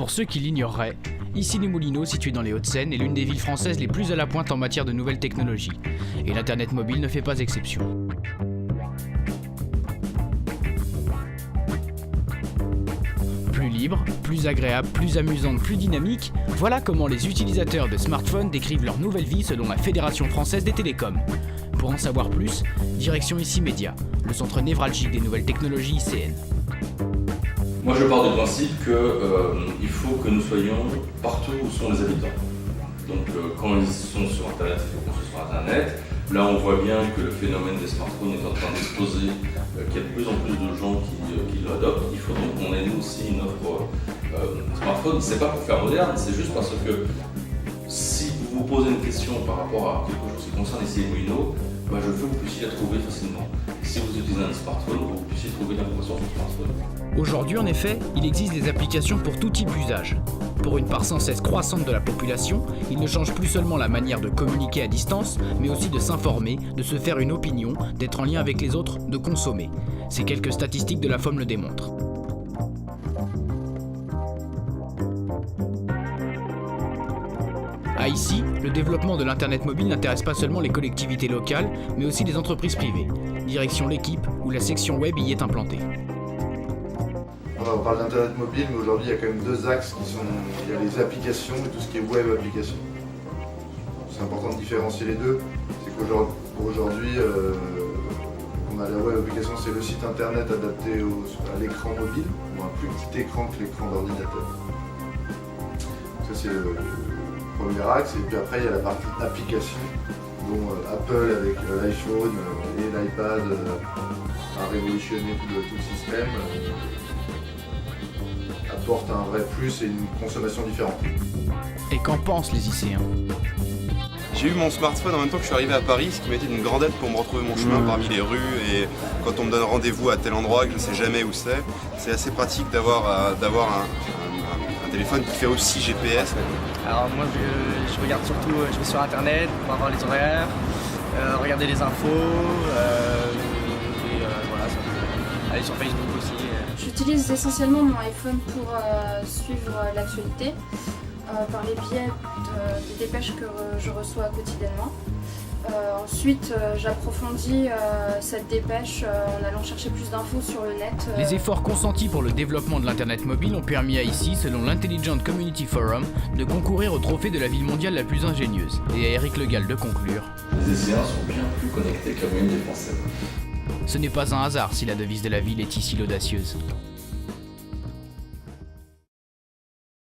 Pour ceux qui l'ignoreraient, Issy-les-Moulineaux, situé dans les Hauts-de-Seine, est l'une des villes françaises les plus à la pointe en matière de nouvelles technologies. Et l'Internet mobile ne fait pas exception. Plus libre, plus agréable, plus amusante, plus dynamique, voilà comment les utilisateurs de smartphones décrivent leur nouvelle vie selon la Fédération française des télécoms. Pour en savoir plus, direction Issy Média, le centre névralgique des nouvelles technologies ICN. Moi je pars du principe qu'il faut que nous soyons partout où sont les habitants. Donc quand ils sont sur Internet, il faut qu'on soit sur Internet. Là on voit bien que le phénomène des smartphones est en train d'exploser, qu'il y a de plus en plus de gens qui l'adoptent. Il faut donc qu'on ait nous aussi une offre smartphone. C'est pas pour faire moderne, c'est juste parce que si vous vous posez une question par rapport à quelque chose qui concerne Issy-les-Moulineaux, je veux que vous puissiez la trouver facilement. Si vous utilisez un smartphone, vous puissiez trouver l'information sur le smartphone. Aujourd'hui, en effet, il existe des applications pour tout type d'usage. Pour une part sans cesse croissante de la population, il ne change plus seulement la manière de communiquer à distance, mais aussi de s'informer, de se faire une opinion, d'être en lien avec les autres, de consommer. Ces quelques statistiques de la FOM le démontrent. À Issy, le développement de l'Internet mobile n'intéresse pas seulement les collectivités locales, mais aussi les entreprises privées. Direction l'équipe, où la section web y est implantée. On parle d'Internet mobile, mais aujourd'hui il y a quand même deux axes qui sont... Il y a les applications et tout ce qui est web application. C'est important de différencier les deux. C'est qu'aujourd'hui, on a la web application, c'est le site internet adapté à l'écran mobile, ou un plus petit écran que l'écran d'ordinateur. Ça c'est le premier axe, et puis après il y a la partie application, dont Apple avec l'iPhone et l'iPad a révolutionné tout le système. Apporte un vrai plus et une consommation différente. Et qu'en pensent les Icéens? J'ai eu mon smartphone en même temps que je suis arrivé à Paris, ce qui m'a été d'une grande aide pour me retrouver mon chemin parmi les rues, et quand on me donne rendez-vous à tel endroit que je ne sais jamais où c'est assez pratique d'avoir un téléphone qui fait aussi GPS. Alors moi je regarde surtout, je vais sur internet pour avoir les horaires, regarder les infos, et voilà, aller sur Facebook aussi. J'utilise essentiellement mon iPhone pour suivre l'actualité par les biais des dépêches que je reçois quotidiennement. Ensuite, j'approfondis cette dépêche en allant chercher plus d'infos sur le net. Les efforts consentis pour le développement de l'Internet mobile ont permis à Issy, selon l'Intelligent Community Forum, de concourir au trophée de la ville mondiale la plus ingénieuse. Et à Eric Le Gall de conclure. Les Isséens sont bien plus connectés que la moyenne des Français. Ce n'est pas un hasard si la devise de la ville est Issy l'audacieuse.